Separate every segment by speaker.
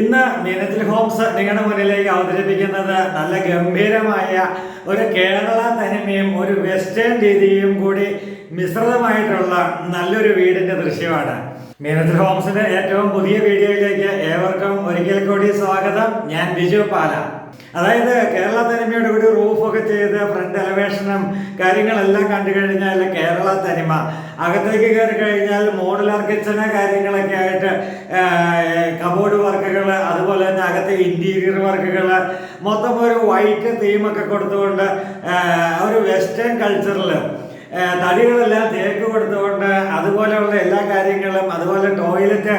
Speaker 1: ഇന്ന് മീനച്ചിൽ ഹോംസ് നിങ്ങളുടെ മുന്നിലേക്ക് അവതരിപ്പിക്കുന്നത് നല്ല ഗംഭീരമായ ഒരു കേരള തനിമയും ഒരു വെസ്റ്റേൺ രീതിയും കൂടി മിശ്രിതമായിട്ടുള്ള നല്ലൊരു വീടിന്റെ ദൃശ്യമാണ്. മീനച്ചിൽ ഹോംസിന്റെ ഏറ്റവും പുതിയ വീഡിയോയിലേക്ക് ഏവർക്കും ഒരിക്കൽ കൂടി സ്വാഗതം. ഞാൻ ബിജു പാല. അതായത് കേരള തനിമയോട് കൂടി റൂഫൊക്കെ ചെയ്ത് ഫ്രണ്ട് എലവേഷനും കാര്യങ്ങളെല്ലാം കണ്ടു കഴിഞ്ഞാൽ കേരള തനിമ. അകത്തേക്ക് കയറി കഴിഞ്ഞാൽ മോഡുലാർ കിച്ചണ് കാര്യങ്ങളൊക്കെ ആയിട്ട് കബോർഡ് വർക്കുകൾ, അതുപോലെ തന്നെ അകത്തെ ഇന്റീരിയർ വർക്കുകൾ, മൊത്തം ഒരു വൈറ്റ് തീമൊക്കെ കൊടുത്തുകൊണ്ട് ഒരു വെസ്റ്റേൺ കൾച്ചറിൽ തടികളെല്ലാം തേക്ക് കൊടുത്തുകൊണ്ട് അതുപോലെയുള്ള എല്ലാ കാര്യങ്ങളും, അതുപോലെ ടോയ്ലറ്റ്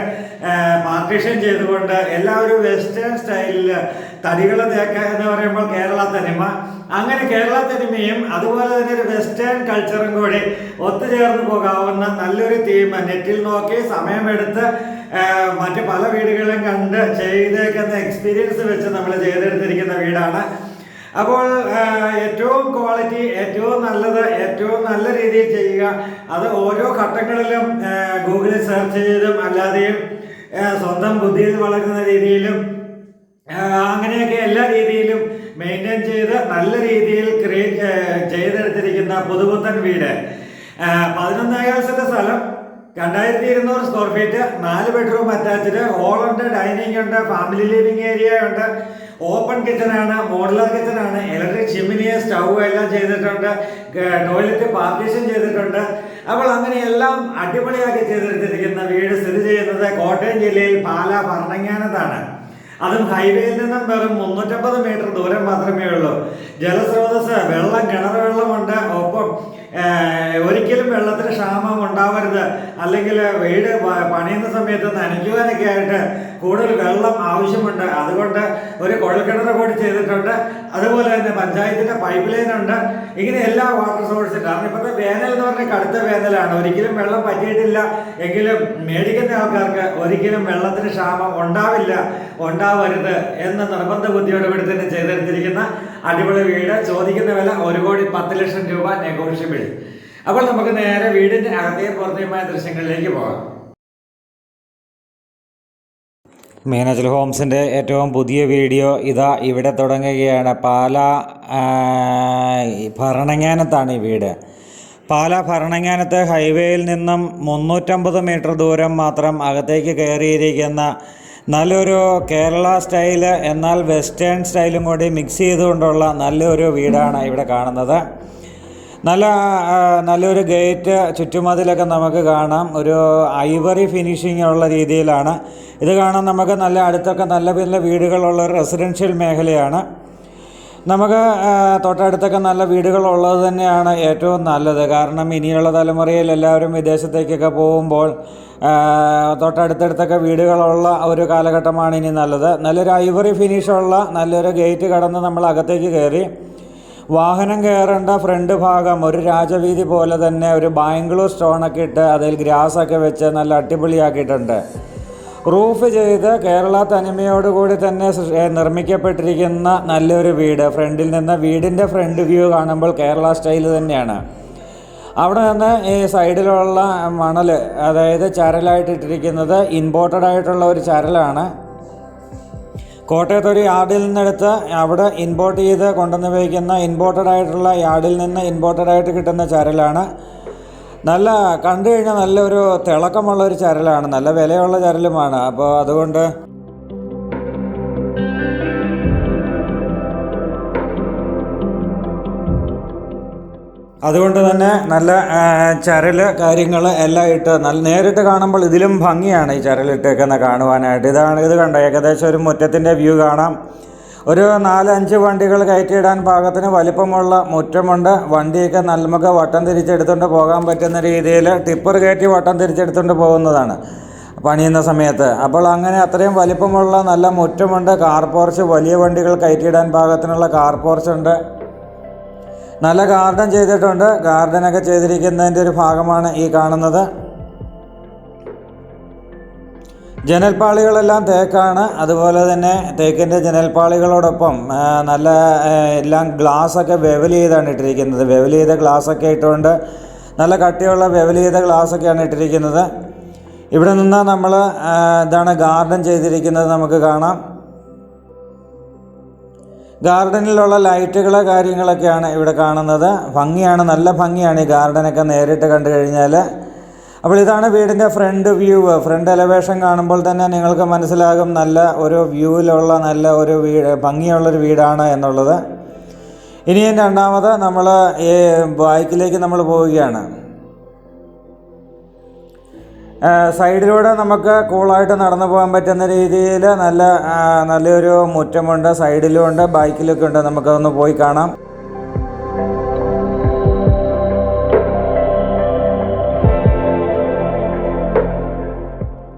Speaker 1: പാർട്ടീഷൻ ചെയ്തുകൊണ്ട് എല്ലാവരും വെസ്റ്റേൺ സ്റ്റൈലിൽ തടികൾ തേക്ക എന്ന് പറയുമ്പോൾ കേരള തനിമ. അങ്ങനെ കേരള തനിമയും അതുപോലെ തന്നെ ഒരു വെസ്റ്റേൺ കൾച്ചറും കൂടി ഒത്തുചേർന്ന് പോകാവുന്ന നല്ലൊരു തീം നെറ്റിൽ നോക്കി സമയമെടുത്ത് മറ്റ് പല വീടുകളും കണ്ട് ചെയ്തേക്കുന്ന എക്സ്പീരിയൻസ് വെച്ച് നമ്മൾ ചെയ്തെടുത്തിരിക്കുന്ന വീടാണ്. അപ്പോൾ ഏറ്റവും ക്വാളിറ്റി, ഏറ്റവും നല്ലത്, ഏറ്റവും നല്ല രീതിയിൽ ചെയ്യുക. അത് ഓരോ ഘട്ടങ്ങളിലും ഗൂഗിളിൽ സെർച്ച് ചെയ്തും അല്ലാതെയും സ്വന്തം ബുദ്ധിയിൽ വളരുന്ന രീതിയിലും അങ്ങനെയൊക്കെ എല്ലാ രീതിയിലും മെയിൻറ്റെയിൻ ചെയ്ത് നല്ല രീതിയിൽ ചെയ്തെടുത്തിരിക്കുന്ന പുതുപുത്തൻ വീട്. 11,000 സെന്റ് സ്ഥലം, 2200 സ്ക്വയർ ഫീറ്റ്, 4 ബെഡ്റൂം അറ്റാച്ച്ഡ്, ഹോളുണ്ട്, ഡൈനിങ് ഉണ്ട്, ഫാമിലി ലിവിംഗ് ഏരിയ ഉണ്ട്, ഓപ്പൺ കിച്ചണാണ്, മോഡുലാർ കിച്ചണാണ്, ഇലക്ട്രിക് ചിമ്മിനി, സ്റ്റൗ എല്ലാം ചെയ്തിട്ടുണ്ട്, ടോയ്ലറ്റ് പാർട്ടീഷൻ ചെയ്തിട്ടുണ്ട്. അപ്പോൾ അങ്ങനെയെല്ലാം അടിപൊളിയാക്കി ചെയ്തെടുത്തിരിക്കുന്ന വീട് സ്ഥിതി ചെയ്യുന്നത് കോട്ടയം ജില്ലയിൽ പാല ഭരണങ്ങാനത്താണ്. അതും ഹൈവേയിൽ നിന്നും വെറും 350 മീറ്റർ ദൂരം മാത്രമേ ഉള്ളൂ. ജലസ്രോതസ്, വെള്ളം, കിണർ വെള്ളമുണ്ട്. ഒപ്പം ഒരിക്കലും വെള്ളത്തിന് ക്ഷാമം ഉണ്ടാവരുത്, അല്ലെങ്കിൽ വീട് പണിയുന്ന സമയത്ത് നനയ്ക്കുവാനൊക്കെ ആയിട്ട് കൂടുതൽ വെള്ളം ആവശ്യമുണ്ട്. അതുകൊണ്ട് ഒരു കുഴൽക്കിണർ കൂടി ചെയ്തിട്ടുണ്ട്. അതുപോലെ തന്നെ പഞ്ചായത്തിന്റെ പൈപ്പ് ലൈൻ ഉണ്ട്. ഇങ്ങനെ എല്ലാ വാട്ടർ സോഴ്സും, കാരണം ഇപ്പോഴത്തെ വേനൽ എന്ന് പറഞ്ഞാൽ കടുത്ത വേനലാണ്. ഒരിക്കലും വെള്ളം പറ്റിയിട്ടില്ല എങ്കിലും മേടിക്കുന്ന ആൾക്കാർക്ക് ഒരിക്കലും വെള്ളത്തിന് ക്ഷാമം ഉണ്ടാവരുത് എന്ന നിർബന്ധ ബുദ്ധിയോടുകൂടി തന്നെ ചെയ്തെടുത്തിരിക്കുന്ന അടിപൊളി വീട്. ചോദിക്കുന്ന വില 1,10,00,000 രൂപ, നെഗോഷ്യബിൾ. അപ്പോൾ നമുക്ക് നേരെ വീടിന്റെ അകത്തെയും പുറത്തെയുമായ ദൃശ്യങ്ങളിലേക്ക് പോകാം. മീനച്ചിൽ ഹോംസിൻ്റെ ഏറ്റവും പുതിയ വീഡിയോ ഇതാ ഇവിടെ തുടങ്ങുകയാണ്. പാല ഭരണങ്ങാനത്താണ് ഈ വീട്. പാല ഭരണങ്ങാനത്ത് ഹൈവേയിൽ നിന്നും 350 മീറ്റർ ദൂരം മാത്രം അകത്തേക്ക് കയറിയിരിക്കുന്ന നല്ലൊരു കേരള സ്റ്റൈല് എന്നാൽ വെസ്റ്റേൺ സ്റ്റൈലും കൂടി മിക്സ് ചെയ്തുകൊണ്ടുള്ള നല്ലൊരു വീടാണ് ഇവിടെ കാണുന്നത്. നല്ലൊരു ഗേറ്റ്, ചുറ്റുമതിലൊക്കെ നമുക്ക് കാണാം. ഒരു ഐവറി ഫിനിഷിംഗ് ഉള്ള രീതിയിലാണ് ഇത് കാണാൻ. നമുക്ക് നല്ല അടുത്തൊക്കെ നല്ല വീടുകളുള്ള ഒരു റെസിഡൻഷ്യൽ മേഖലയാണ്. നമുക്ക് തൊട്ടടുത്തൊക്കെ നല്ല വീടുകളുള്ളത് തന്നെയാണ് ഏറ്റവും നല്ലത്. കാരണം ഇനിയുള്ള തലമുറയിൽ എല്ലാവരും വിദേശത്തേക്കൊക്കെ പോകുമ്പോൾ തൊട്ടടുത്തടുത്തൊക്കെ വീടുകളുള്ള ഒരു കാലഘട്ടമാണ് ഇനി നല്ലത്. നല്ലൊരു ഐവറി ഫിനിഷുള്ള നല്ലൊരു ഗേറ്റ് കടന്ന് നമ്മൾ അകത്തേക്ക് കയറി വാഹനം കയറേണ്ട ഫ്രണ്ട് ഭാഗം ഒരു രാജവീതി പോലെ തന്നെ ഒരു ബാംഗ്ലൂർ സ്റ്റോണൊക്കെ ഇട്ട് അതിൽ ഗ്രാസൊക്കെ വെച്ച് നല്ല അടിപൊളിയാക്കിയിട്ടുണ്ട്. റൂഫ് ചെയ്ത് കേരള തനിമയോടുകൂടി തന്നെ നിർമ്മിക്കപ്പെട്ടിരിക്കുന്ന നല്ലൊരു വീട്. ഫ്രണ്ടിൽ നിന്ന് വീടിൻ്റെ ഫ്രണ്ട് വ്യൂ കാണുമ്പോൾ കേരള സ്റ്റൈൽ തന്നെയാണ്. അവിടെ നിന്ന് ഈ സൈഡിലുള്ള മണൽ, അതായത് ചരലായിട്ടിട്ടിരിക്കുന്നത് ഇമ്പോർട്ടഡ് ആയിട്ടുള്ള ഒരു ചരലാണ്. കോട്ടയത്ത് ഒരു യാർഡിൽ നിന്നെടുത്ത് അവിടെ ഇമ്പോർട്ട് ചെയ്ത് കൊണ്ടുവന്ന് വയ്ക്കുന്ന ഇമ്പോർട്ടഡ് ആയിട്ടുള്ള യാർഡിൽ നിന്ന് ഇമ്പോർട്ടഡ് ആയിട്ട് കിട്ടുന്ന ചരലാണ്. നല്ല കണ്ടു കഴിഞ്ഞാൽ നല്ലൊരു തിളക്കമുള്ളൊരു ചരലാണ്, നല്ല വിലയുള്ള ചരലുമാണ്. അപ്പോൾ അതുകൊണ്ട് തന്നെ നല്ല ചരല് കാര്യങ്ങൾ എല്ലാം ഇട്ട് നേരിട്ട് കാണുമ്പോൾ ഇതിലും ഭംഗിയാണ് ഈ ചരലിട്ടേക്കുന്ന കാണുവാനായിട്ട്. ഇത് കണ്ട ഏകദേശം ഒരു മുറ്റത്തിൻ്റെ വ്യൂ കാണാം. ഒരു 4-5 വണ്ടികൾ കയറ്റിയിടാൻ പാകത്തിന് വലിപ്പമുള്ള മുറ്റമുണ്ട്. വണ്ടിയൊക്കെ നമുക്ക് വട്ടം തിരിച്ചെടുത്തുകൊണ്ട് പോകാൻ പറ്റുന്ന രീതിയിൽ ടിപ്പർ കയറ്റി വട്ടം തിരിച്ചെടുത്തുകൊണ്ട് പോകുന്നതാണ് പണിയുന്ന സമയത്ത്. അപ്പോൾ അങ്ങനെ അത്രയും വലിപ്പമുള്ള നല്ല മുറ്റമുണ്ട്. കാർ പോർച്ച്, വലിയ വണ്ടികൾ കയറ്റിയിടാൻ പാകത്തിനുള്ള കാർ പോർച്ചുണ്ട്. നല്ല ഗാർഡൻ ചെയ്തിട്ടുണ്ട്. ഗാർഡനൊക്കെ ചെയ്തിരിക്കുന്നതിൻ്റെ ഒരു ഭാഗമാണ് ഈ കാണുന്നത്. ജനൽപ്പാളികളെല്ലാം തേക്കാണ്. അതുപോലെ തന്നെ തേക്കിൻ്റെ ജനൽപ്പാളികളോടൊപ്പം നല്ല എല്ലാം ഗ്ലാസ്സൊക്കെ വെവൽ ചെയ്താണ് ഇട്ടിരിക്കുന്നത്. വെവൽ ചെയ്ത ഗ്ലാസ്സൊക്കെ ഇട്ടുകൊണ്ട് നല്ല കട്ടിയുള്ള വെവൽ ചെയ്ത ഗ്ലാസ്സൊക്കെയാണ് ഇട്ടിരിക്കുന്നത്. ഇവിടെ നിന്ന് നമ്മൾ ഇതാണ് ഗാർഡൻ ചെയ്തിരിക്കുന്നത് നമുക്ക് കാണാം. ഗാർഡനിലുള്ള ലൈറ്റുകൾ കാര്യങ്ങളൊക്കെയാണ് ഇവിടെ കാണുന്നത്. ഭംഗിയാണ്, നല്ല ഭംഗിയാണ് ഈ ഗാർഡനൊക്കെ നേരിട്ട് കണ്ടു കഴിഞ്ഞാൽ. അപ്പോൾ ഇതാണ് വീടിൻ്റെ ഫ്രണ്ട് വ്യൂ. ഫ്രണ്ട് എലവേഷൻ കാണുമ്പോൾ തന്നെ നിങ്ങൾക്ക് മനസ്സിലാകും നല്ല ഒരു വ്യൂവിലുള്ള നല്ല ഒരു ഭംഗിയുള്ളൊരു വീടാണ് എന്നുള്ളത്. ഇനിയും രണ്ടാമത് നമ്മൾ ഈ ബൈക്കിലേക്ക് നമ്മൾ പോവുകയാണ്. സൈഡിലൂടെ നമുക്ക് കൂളായിട്ട് നടന്നു പോകാൻ പറ്റുന്ന രീതിയിൽ നല്ലൊരു മുറ്റമുണ്ട്, സൈഡിലും ഉണ്ട്, ബൈക്കിലൊക്കെ ഉണ്ട്. നമുക്കതൊന്ന് പോയി കാണാം.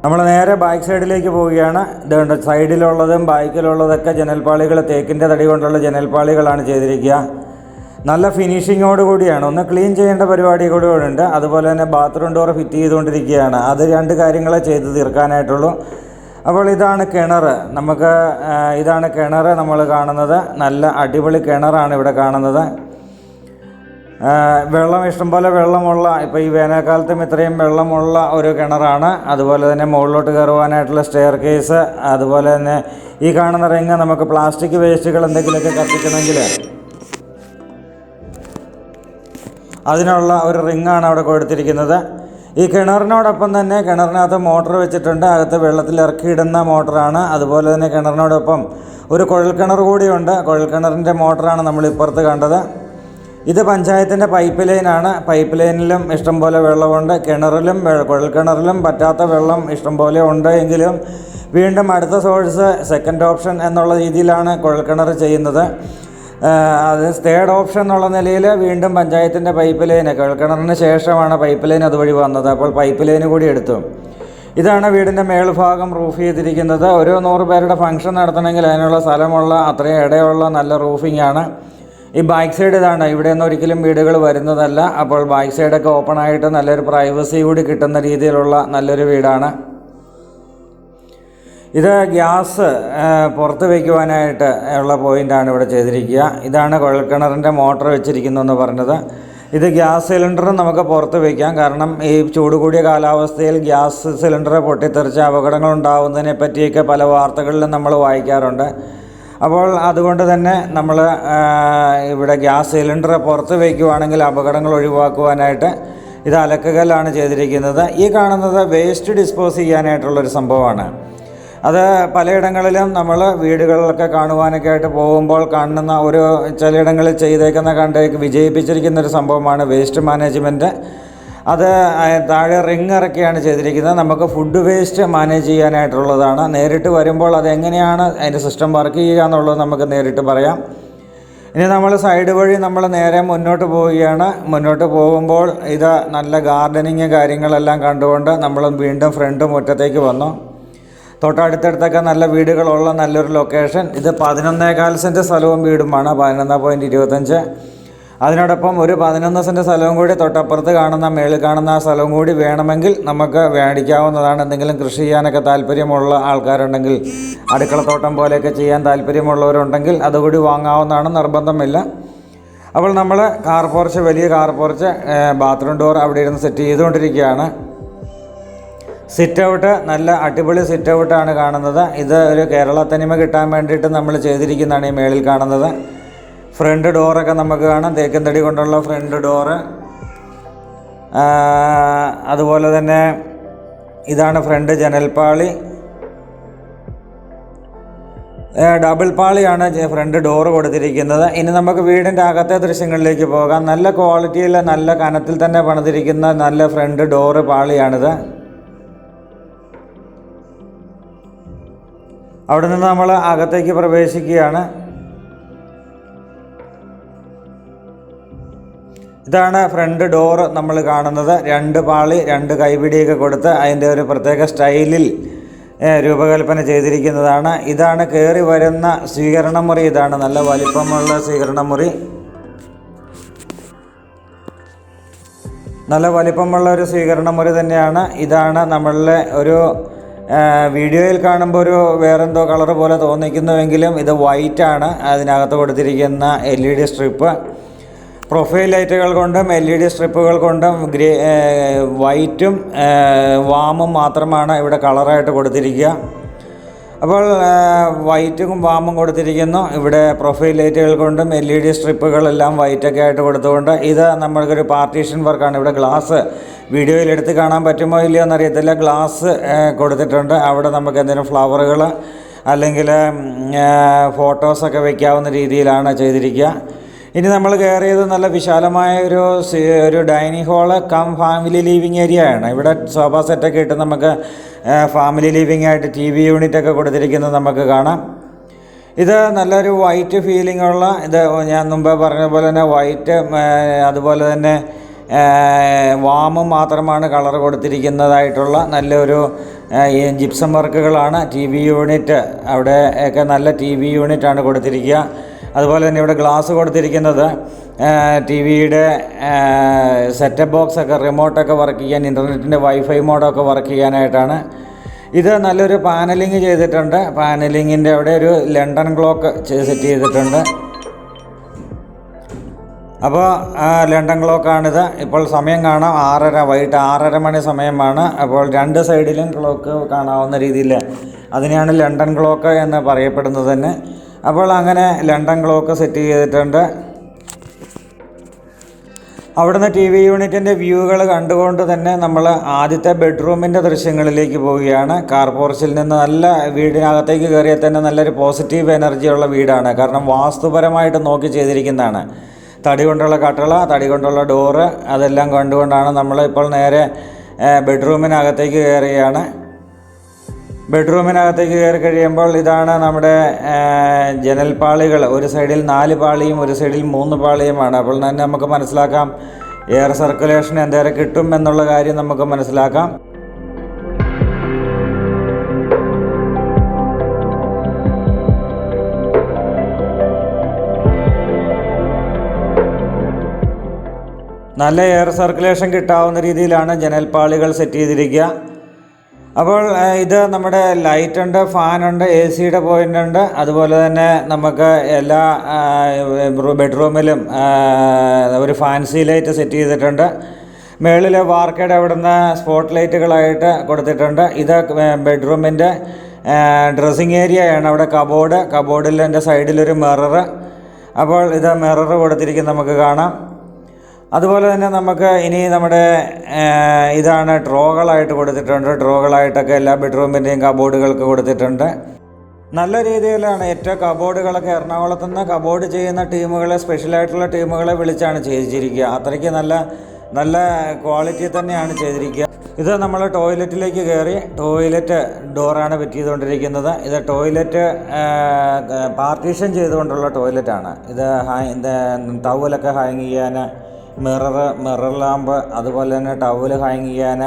Speaker 1: നമ്മൾ നേരെ ബാക്ക് സൈഡിലേക്ക് പോവുകയാണ്. ഇതുകൊണ്ട് സൈഡിലുള്ളതും ബൈക്കിലുള്ളതൊക്കെ ജനൽപ്പാളികൾ തേക്കിൻ്റെ തടി കൊണ്ടുള്ള ജനൽപ്പാളികളാണ് ചെയ്തിരിക്കുക. നല്ല ഫിനിഷിങ്ങോട് കൂടിയാണ്. ഒന്ന് ക്ലീൻ ചെയ്യേണ്ട പരിപാടി കൂടെ ഉണ്ട്. അതുപോലെ തന്നെ ബാത്റൂം ഡോർ ഫിറ്റ് ചെയ്തുകൊണ്ടിരിക്കുകയാണ്. അത് രണ്ട് കാര്യങ്ങളെ ചെയ്ത് തീർക്കാനായിട്ടുള്ളൂ. അപ്പോൾ ഇതാണ് കിണർ. ഇതാണ് കിണർ നമ്മൾ കാണുന്നത്. നല്ല അടിപൊളി കിണറാണ് ഇവിടെ കാണുന്നത്. വെള്ളം ഇഷ്ടംപോലെ വെള്ളമുള്ള, ഇപ്പോൾ ഈ വേനൽക്കാലത്തും ഇത്രയും വെള്ളമുള്ള ഒരു കിണറാണ്. അതുപോലെ തന്നെ മുകളിലോട്ട് കയറുവാനായിട്ടുള്ള സ്റ്റെയർ കേസ്, അതുപോലെ തന്നെ ഈ കാണുന്ന റിങ് നമുക്ക് പ്ലാസ്റ്റിക് വേസ്റ്റുകൾ എന്തെങ്കിലുമൊക്കെ കത്തിക്കണമെങ്കിൽ അതിനുള്ള ഒരു റിങ്ങാണ് അവിടെ കൊടുത്തിരിക്കുന്നത്. ഈ കിണറിനോടൊപ്പം തന്നെ കിണറിനകത്ത് മോട്ടർ വെച്ചിട്ടുണ്ട്. അകത്ത് വെള്ളത്തിൽ ഇറക്കിയിടുന്ന മോട്ടറാണ്. അതുപോലെ തന്നെ കിണറിനോടൊപ്പം ഒരു കുഴൽക്കിണർ കൂടിയുണ്ട്. കുഴൽക്കിണറിൻ്റെ മോട്ടറാണ് നമ്മൾ ഇപ്പുറത്ത് കണ്ടത്. ഇത് പഞ്ചായത്തിൻ്റെ പൈപ്പ് ലൈനാണ്. പൈപ്പ് ലൈനിലും ഇഷ്ടംപോലെ വെള്ളമുണ്ട്. കിണറിലും കുഴൽക്കിണറിലും പറ്റാത്ത വെള്ളം ഇഷ്ടംപോലെ ഉണ്ട്. എങ്കിലും വീണ്ടും അടുത്ത സോഴ്സ് സെക്കൻഡ് ഓപ്ഷൻ എന്നുള്ള രീതിയിലാണ് കുഴൽക്കിണർ ചെയ്യുന്നത്. അത് തേർഡ് ഓപ്ഷൻ എന്നുള്ള നിലയിൽ വീണ്ടും പഞ്ചായത്തിൻ്റെ പൈപ്പ് ലൈൻ, കുഴൽക്കിണറിന് ശേഷമാണ് പൈപ്പ് ലൈൻ അതുവഴി വന്നത്. അപ്പോൾ പൈപ്പ് ലൈന് കൂടി എടുത്തു. ഇതാണ് വീടിൻ്റെ മേൽഭാഗം റൂഫ് ചെയ്തിരിക്കുന്നത്. ഒരു 100 പേരുടെ ഫംഗ്ഷൻ നടത്തണമെങ്കിൽ അതിനുള്ള സ്ഥലമുള്ള അത്രയും ഇടയുള്ള നല്ല റൂഫിംഗ് ആണ്. ഈ ബാക്ക് സൈഡ് ഇതാണ്. ഇവിടെയൊന്നും ഒരിക്കലും വീടുകൾ വരുന്നതല്ല. അപ്പോൾ ബാക്ക് സൈഡൊക്കെ ഓപ്പൺ ആയിട്ട് നല്ലൊരു പ്രൈവസി കൂടി കിട്ടുന്ന രീതിയിലുള്ള നല്ലൊരു വീടാണ്. ഇത് ഗ്യാസ് പുറത്ത് വയ്ക്കുവാനായിട്ട് ഉള്ള പോയിൻ്റാണ് ഇവിടെ ചെയ്തിരിക്കുക. ഇതാണ് കുഴൽക്കിണറിൻ്റെ മോട്ടർ വെച്ചിരിക്കുന്നതെന്ന് പറഞ്ഞത്. ഇത് ഗ്യാസ് സിലിണ്ടർ നമുക്ക് പുറത്ത് വയ്ക്കാം. കാരണം ഈ ചൂട് കൂടിയ കാലാവസ്ഥയിൽ ഗ്യാസ് സിലിണ്ടർ പൊട്ടിത്തെറിച്ച് അപകടങ്ങൾ ഉണ്ടാകുന്നതിനെ പറ്റിയൊക്കെ പല വാർത്തകളിലും നമ്മൾ വായിക്കാറുണ്ട്. അപ്പോൾ അതുകൊണ്ട് തന്നെ നമ്മൾ ഇവിടെ ഗ്യാസ് സിലിണ്ടർ പുറത്ത് വയ്ക്കുവാണെങ്കിൽ അപകടങ്ങൾ ഒഴിവാക്കുവാനായിട്ട് ഇത് അലക്കുകല്ലാണ് ചെയ്തിരിക്കുന്നത്. ഈ കാണുന്നത് വേസ്റ്റ് ഡിസ്പോസ് ചെയ്യാനായിട്ടുള്ളൊരു സംഭവമാണ്. അത് പലയിടങ്ങളിലും നമ്മൾ വീടുകളിലൊക്കെ കാണുവാനൊക്കെ ആയിട്ട് പോകുമ്പോൾ കാണുന്ന ഒരു ചിലയിടങ്ങളിൽ ചെയ്തേക്കുന്ന വിജയിപ്പിച്ചിരിക്കുന്നൊരു സംഭവമാണ് വേസ്റ്റ് മാനേജ്മെൻറ്റ്. അത് താഴെ റിങ് ഇറക്കിയാണ് ചെയ്തിരിക്കുന്നത്. നമുക്ക് ഫുഡ് വേസ്റ്റ് മാനേജ് ചെയ്യാനായിട്ടുള്ളതാണ്. നേരിട്ട് വരുമ്പോൾ അതെങ്ങനെയാണ് അതിൻ്റെ സിസ്റ്റം വർക്ക് ചെയ്യുക എന്നുള്ളത് നമുക്ക് നേരിട്ട് പറയാം. ഇനി നമ്മൾ സൈഡ് വഴി നമ്മൾ നേരെ മുന്നോട്ട് പോവുകയാണ്. മുന്നോട്ട് പോകുമ്പോൾ ഇത് നല്ല ഗാർഡനിങ് കാര്യങ്ങളെല്ലാം കണ്ടുകൊണ്ട് നമ്മൾ വീണ്ടും ഫ്രണ്ട് മുറ്റത്തേക്ക് വന്നു. തൊട്ടടുത്തടുത്തൊക്കെ നല്ല വീടുകളുള്ള നല്ലൊരു ലൊക്കേഷൻ. ഇത് 11.25 സെൻറ്റ് സ്ഥലവും വീടുമാണ്. 11.25. അതിനോടൊപ്പം ഒരു 11 സെൻറ്റ് സ്ഥലവും കൂടി തൊട്ടപ്പുറത്ത് കാണുന്ന മേളിൽ കാണുന്ന ആ സ്ഥലവും കൂടി വേണമെങ്കിൽ നമുക്ക് മേടിക്കാവുന്നതാണ്. എന്തെങ്കിലും കൃഷി ചെയ്യാനൊക്കെ താല്പര്യമുള്ള ആൾക്കാരുണ്ടെങ്കിൽ, അടുക്കളത്തോട്ടം പോലെയൊക്കെ ചെയ്യാൻ താല്പര്യമുള്ളവരുണ്ടെങ്കിൽ അതുകൂടി വാങ്ങാവുന്നതാണ്, നിർബന്ധമില്ല. അപ്പോൾ നമ്മൾ കാർ പോർച്ച്, വലിയ കാർ പോർച്ച്, ബാത്റൂം ഡോർ അവിടെ ഇരുന്ന് സെറ്റ് ചെയ്തുകൊണ്ടിരിക്കുകയാണ്. സിറ്റ് ഔട്ട്, നല്ല അടിപൊളി സിറ്റ് ഔട്ടാണ് കാണുന്നത്. ഇത് ഒരു കേരള തനിമ കിട്ടാൻ വേണ്ടിയിട്ട് നമ്മൾ ചെയ്തിരിക്കുന്നതാണ് ഈ മേളിൽ കാണുന്നത്. ഫ്രണ്ട് ഡോറൊക്കെ നമുക്ക് കാണാം. തേക്കിൻ തടി കൊണ്ടുള്ള ഫ്രണ്ട് ഡോറ്. അതുപോലെ തന്നെ ഇതാണ് ഫ്രണ്ട് ജനൽപ്പാളി. ഡബിൾ പാളിയാണ് ഫ്രണ്ട് ഡോറ് കൊടുത്തിരിക്കുന്നത്. ഇനി നമുക്ക് വീടിൻ്റെ അകത്തെ ദൃശ്യങ്ങളിലേക്ക് പോകാം. നല്ല ക്വാളിറ്റിയിൽ നല്ല കനത്തിൽ തന്നെ പണിതിരിക്കുന്ന നല്ല ഫ്രണ്ട് ഡോറ് പാളിയാണിത്. അവിടെ നിന്ന് നമ്മൾ അകത്തേക്ക് പ്രവേശിക്കുകയാണ്. ഇതാണ് ഫ്രണ്ട് ഡോറ് നമ്മൾ കാണുന്നത്. 2 പാളി, 2 കൈപിടിയൊക്കെ കൊടുത്ത് അതിൻ്റെ ഒരു പ്രത്യേക സ്റ്റൈലിൽ രൂപകൽപ്പന ചെയ്തിരിക്കുന്നതാണ്. ഇതാണ് കയറി വരുന്ന സ്വീകരണ മുറി. ഇതാണ് നല്ല വലിപ്പമുള്ള സ്വീകരണ മുറി. നല്ല വലിപ്പമുള്ള ഒരു സ്വീകരണ മുറി തന്നെയാണ്. ഇതാണ് നമ്മളുടെ ഒരു വീഡിയോയിൽ കാണുമ്പോൾ ഒരു വേറെന്തോ കളർ പോലെ തോന്നിക്കുന്നുവെങ്കിലും ഇത് വൈറ്റാണ് അതിനകത്ത് കൊടുത്തിരിക്കുന്ന LED സ്ട്രിപ്പ്. പ്രൊഫൈൽ ലൈറ്റുകൾ കൊണ്ടും LED സ്ട്രിപ്പുകൾ കൊണ്ടും വൈറ്റും വാമും മാത്രമാണ് ഇവിടെ കളറായിട്ട് കൊടുത്തിരിക്കുക. അപ്പോൾ വൈറ്റും വാമും കൊടുത്തിരിക്കുന്നു. ഇവിടെ പ്രൊഫൈൽ ലൈറ്റുകൾ കൊണ്ടും LED സ്ട്രിപ്പുകളെല്ലാം വൈറ്റൊക്കെ ആയിട്ട് കൊടുത്തുകൊണ്ട് ഇത് നമ്മൾക്കൊരു പാർട്ടീഷൻ വർക്കാണ്. ഇവിടെ ഗ്ലാസ് വീഡിയോയിൽ എടുത്ത് കാണാൻ പറ്റുമോ ഇല്ലയോ എന്നറിയത്തില്ല. ഗ്ലാസ് കൊടുത്തിട്ടുണ്ട്. അവിടെ നമുക്ക് എന്തെങ്കിലും ഫ്ലവറുകൾ അല്ലെങ്കിൽ ഫോട്ടോസൊക്കെ വയ്ക്കാവുന്ന രീതിയിലാണ് ചെയ്തിരിക്കുക. ഇനി നമ്മൾ കയറിയത് നല്ല വിശാലമായ ഒരു dining hall cum family living area ആണ്. ഇവിടെ സോഫ സെറ്റൊക്കെ ഇട്ട് നമുക്ക് ഫാമിലി ലിവിങ് ആയിട്ട് TV യൂണിറ്റൊക്കെ കൊടുത്തിരിക്കുന്നത് നമുക്ക് കാണാം. ഇത് നല്ലൊരു വൈറ്റ് ഫീലിംഗ് ഉള്ള, ഇത് ഞാൻ മുമ്പേ പറഞ്ഞ പോലെ തന്നെ വൈറ്റ് അതുപോലെ തന്നെ വാമും മാത്രമാണ് കളർ കൊടുത്തിരിക്കുന്നതായിട്ടുള്ള നല്ലൊരു ജിപ്സം വർക്കുകളാണ്. TV യൂണിറ്റ് അവിടെ ഒക്കെ നല്ല TV യൂണിറ്റാണ് കൊടുത്തിരിക്കുക. അതുപോലെ തന്നെ ഇവിടെ ഗ്ലാസ് കൊടുത്തിരിക്കുന്നത് TVയുടെ സെറ്റപ്പ് ബോക്സൊക്കെ റിമോട്ടൊക്കെ വർക്ക് ചെയ്യാൻ, ഇൻ്റർനെറ്റിൻ്റെ വൈഫൈ മോഡൊക്കെ വർക്ക് ചെയ്യാനായിട്ടാണ്. ഇത് നല്ലൊരു പാനലിങ് ചെയ്തിട്ടുണ്ട്. പാനലിങ്ങിൻ്റെ അവിടെ ഒരു ലണ്ടൻ ക്ലോക്ക് സെറ്റ് ചെയ്തിട്ടുണ്ട്. അപ്പോൾ ലണ്ടൻ ക്ലോക്കാണിത്. ഇപ്പോൾ സമയം കാണാം 6:30, വൈകിട്ട് 6:30 മണി സമയമാണ്. അപ്പോൾ രണ്ട് സൈഡിലും ക്ലോക്ക് കാണാവുന്ന രീതിയിൽ അതിനെയാണ് ലണ്ടൻ ക്ലോക്ക് എന്ന് പറയപ്പെടുന്നത് തന്നെ. അപ്പോൾ അങ്ങനെ ലണ്ടൻ ക്ലോക്ക് സെറ്റ് ചെയ്തിട്ടുണ്ട്. അവിടുന്ന് TV യൂണിറ്റിൻ്റെ വ്യൂകൾ കണ്ടുകൊണ്ട് തന്നെ നമ്മൾ ആദ്യത്തെ ബെഡ്റൂമിൻ്റെ ദൃശ്യങ്ങളിലേക്ക് പോവുകയാണ്. കാർ പോർച്ചിൽ നിന്ന് നല്ല വീടിനകത്തേക്ക് കയറിയാൽ തന്നെ നല്ലൊരു പോസിറ്റീവ് എനർജിയുള്ള വീടാണ്. കാരണം വാസ്തുപരമായിട്ട് നോക്കി ചെയ്തിരിക്കുന്നതാണ്. തടി കൊണ്ടുള്ള കട്ടള, തടി കൊണ്ടുള്ള ഡോറ്, അതെല്ലാം കണ്ടുകൊണ്ടാണ് നമ്മൾ ഇപ്പോൾ നേരെ ബെഡ്റൂമിനകത്തേക്ക് കയറുകയാണ്. ബെഡ്റൂമിനകത്തേക്ക് കയറി കഴിയുമ്പോൾ ഇതാണ് നമ്മുടെ ജനൽപ്പാളികൾ. ഒരു സൈഡിൽ 4 പാളിയും ഒരു സൈഡിൽ 3 പാളിയുമാണ്. അപ്പോൾ തന്നെ നമുക്ക് മനസ്സിലാക്കാം എയർ സർക്കുലേഷൻ എന്തേരം കിട്ടും എന്നുള്ള കാര്യം നമുക്ക് മനസ്സിലാക്കാം. നല്ല എയർ സർക്കുലേഷൻ കിട്ടാവുന്ന രീതിയിലാണ് ജനൽപ്പാളികൾ സെറ്റ് ചെയ്തിരിക്കുക. അപ്പോൾ ഇത് നമ്മുടെ ലൈറ്റുണ്ട്, ഫാനുണ്ട്, AC-യുടെ പോയിൻ്റ് ഉണ്ട്. അതുപോലെ തന്നെ നമുക്ക് എല്ലാ ബെഡ്റൂമിലും ഒരു ഫാൻസി ലൈറ്റ് സെറ്റ് ചെയ്തിട്ടുണ്ട്. മുകളിൽ വാർക്കയുടെ അവിടുന്ന് സ്പോട്ട് ലൈറ്റുകളായിട്ട് കൊടുത്തിട്ടുണ്ട്. ഇത് ബെഡ്റൂമിൻ്റെ ഡ്രസ്സിങ് ഏരിയയാണ്. അവിടെ കബോർഡിൽ എൻ്റെ സൈഡിലൊരു മിറർ. അപ്പോൾ ഇത് മിറർ കൊടുത്തിരിക്കുന്നത് നമുക്ക് കാണാം. അതുപോലെ തന്നെ നമുക്ക് ഇനി നമ്മുടെ ഇതാണ് ഡ്രോകളായിട്ട് കൊടുത്തിട്ടുണ്ട്. ഡ്രോകളായിട്ടൊക്കെ എല്ലാ ബെഡ്റൂമിൻ്റെയും കബോർഡുകൾക്ക് കൊടുത്തിട്ടുണ്ട്. നല്ല രീതിയിലാണ് ഏറ്റവും കബോർഡുകളൊക്കെ എറണാകുളത്തു നിന്ന് കബോർഡ് ചെയ്യുന്ന ടീമുകളെ, സ്പെഷ്യലായിട്ടുള്ള ടീമുകളെ വിളിച്ചാണ് ചെയ്തിരിക്കുക. അത്രയ്ക്ക് നല്ല ക്വാളിറ്റി തന്നെയാണ് ചെയ്തിരിക്കുക. ഇത് നമ്മൾ ടോയ്ലറ്റിലേക്ക് കയറി. ടോയ്ലറ്റ് ഡോറാണ് ഫിറ്റ് ചെയ്തുകൊണ്ടിരിക്കുന്നത്. ഇത് ടോയ്ലറ്റ് പാർട്ടീഷൻ ചെയ്തുകൊണ്ടുള്ള ടോയ്ലറ്റാണ്. ഇത് ടവലൊക്കെ ഹാങ് ചെയ്യാൻ, മിറർ ലാമ്പ്, അതുപോലെ തന്നെ ടവൽ ഹാങ് ചെയ്യാൻ,